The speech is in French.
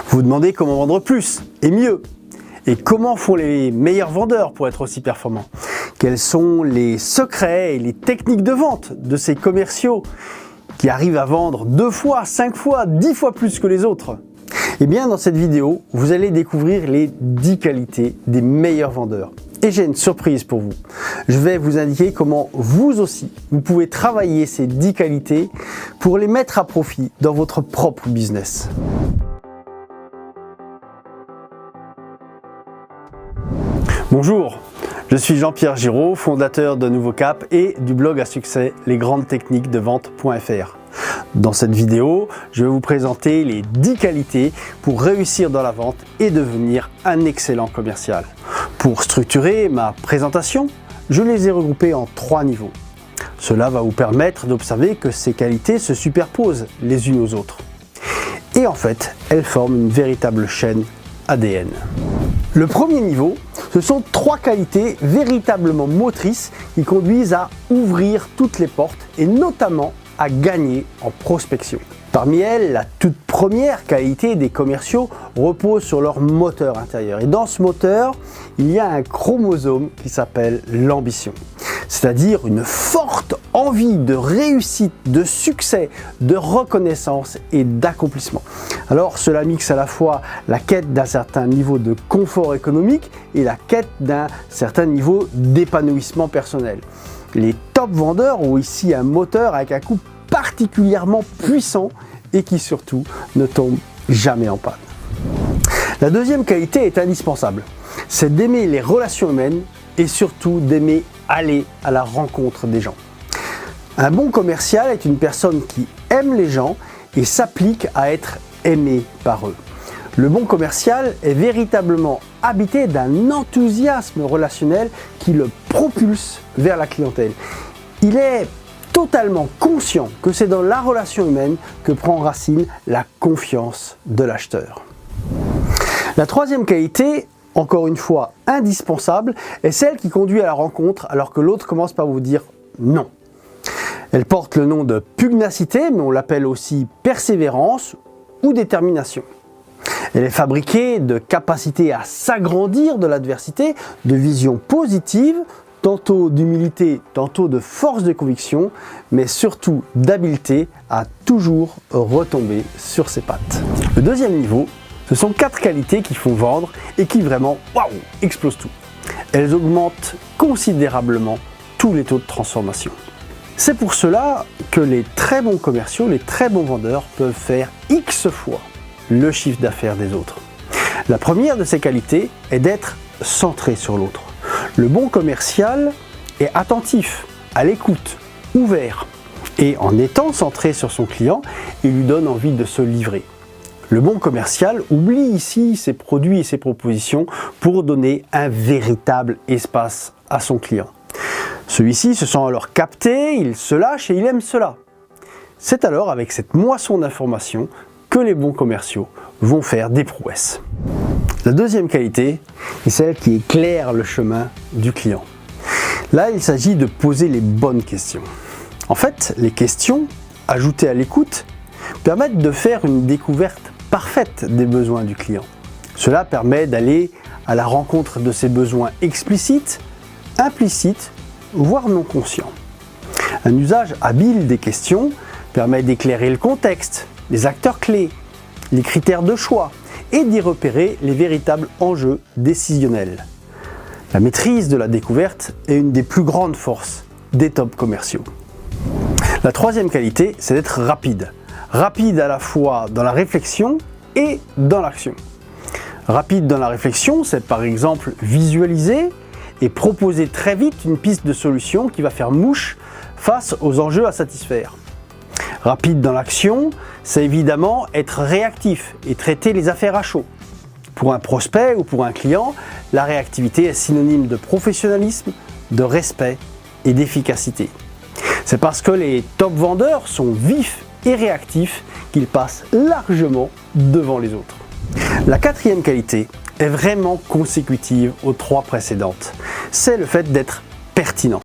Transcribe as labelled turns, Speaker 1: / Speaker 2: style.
Speaker 1: Vous vous demandez comment vendre plus et mieux. Et comment font les meilleurs vendeurs pour être aussi performants? Quels sont les secrets et les techniques de vente de ces commerciaux qui arrivent à vendre 2 fois, 5 fois, 10 fois plus que les autres? Eh bien, dans cette vidéo, vous allez découvrir les 10 qualités des meilleurs vendeurs. Et j'ai une surprise pour vous. Je vais vous indiquer comment vous aussi, vous pouvez travailler ces 10 qualités pour les mettre à profit dans votre propre business. Bonjour, je suis Jean-Pierre Giraud, fondateur de Nouveau Cap et du blog à succès lesgrandestechniquesdevente.fr. Dans cette vidéo, je vais vous présenter les 10 qualités pour réussir dans la vente et devenir un excellent commercial. Pour structurer ma présentation, je les ai regroupées en 3 niveaux. Cela va vous permettre d'observer que ces qualités se superposent les unes aux autres. Et en fait, elles forment une véritable chaîne ADN. Le premier niveau, ce sont 3 qualités véritablement motrices qui conduisent à ouvrir toutes les portes et notamment à gagner en prospection. Parmi elles, la toute première qualité des commerciaux repose sur leur moteur intérieur. Et dans ce moteur, il y a un chromosome qui s'appelle l'ambition. C'est-à-dire une forte envie de réussite, de succès, de reconnaissance et d'accomplissement. Alors cela mixe à la fois la quête d'un certain niveau de confort économique et la quête d'un certain niveau d'épanouissement personnel. Les top vendeurs ont ici un moteur avec un coup particulièrement puissant et qui surtout ne tombe jamais en panne. La deuxième qualité est indispensable, c'est d'aimer les relations humaines et surtout d'aimer aller à la rencontre des gens. Un bon commercial est une personne qui aime les gens et s'applique à être aimé par eux. Le bon commercial est véritablement habité d'un enthousiasme relationnel qui le propulse vers la clientèle. Il est totalement conscient que c'est dans la relation humaine que prend racine la confiance de l'acheteur. La troisième qualité, encore une fois indispensable, est celle qui conduit à la rencontre alors que l'autre commence par vous dire non. Elle porte le nom de pugnacité, mais on l'appelle aussi persévérance ou détermination. Elle est fabriquée de capacité à s'agrandir de l'adversité, de vision positive, tantôt d'humilité, tantôt de force de conviction, mais surtout d'habileté à toujours retomber sur ses pattes. Le deuxième niveau, ce sont 4 qualités qui font vendre et qui vraiment, waouh, explosent tout. Elles augmentent considérablement tous les taux de transformation. C'est pour cela que les très bons commerciaux, les très bons vendeurs peuvent faire X fois le chiffre d'affaires des autres. La première de ces qualités est d'être centré sur l'autre. Le bon commercial est attentif, à l'écoute, ouvert. Et en étant centré sur son client, il lui donne envie de se livrer. Le bon commercial oublie ici ses produits et ses propositions pour donner un véritable espace à son client. Celui-ci se sent alors capté, il se lâche et il aime cela. C'est alors avec cette moisson d'informations que les bons commerciaux vont faire des prouesses. La deuxième qualité est celle qui éclaire le chemin du client. Là, il s'agit de poser les bonnes questions. En fait, les questions, ajoutées à l'écoute, permettent de faire une découverte parfaite des besoins du client. Cela permet d'aller à la rencontre de ses besoins explicites, implicites, voire non conscients. Un usage habile des questions permet d'éclairer le contexte, les acteurs clés, les critères de choix et d'y repérer les véritables enjeux décisionnels. La maîtrise de la découverte est une des plus grandes forces des top commerciaux. La troisième qualité, c'est d'être rapide. Rapide à la fois dans la réflexion et dans l'action. Rapide dans la réflexion, c'est par exemple visualiser et proposer très vite une piste de solution qui va faire mouche face aux enjeux à satisfaire. Rapide dans l'action, c'est évidemment être réactif et traiter les affaires à chaud. Pour un prospect ou pour un client, la réactivité est synonyme de professionnalisme, de respect et d'efficacité. C'est parce que les top vendeurs sont vifs et réactifs qu'ils passent largement devant les autres. La quatrième qualité est vraiment consécutive aux 3 précédentes. C'est le fait d'être pertinent.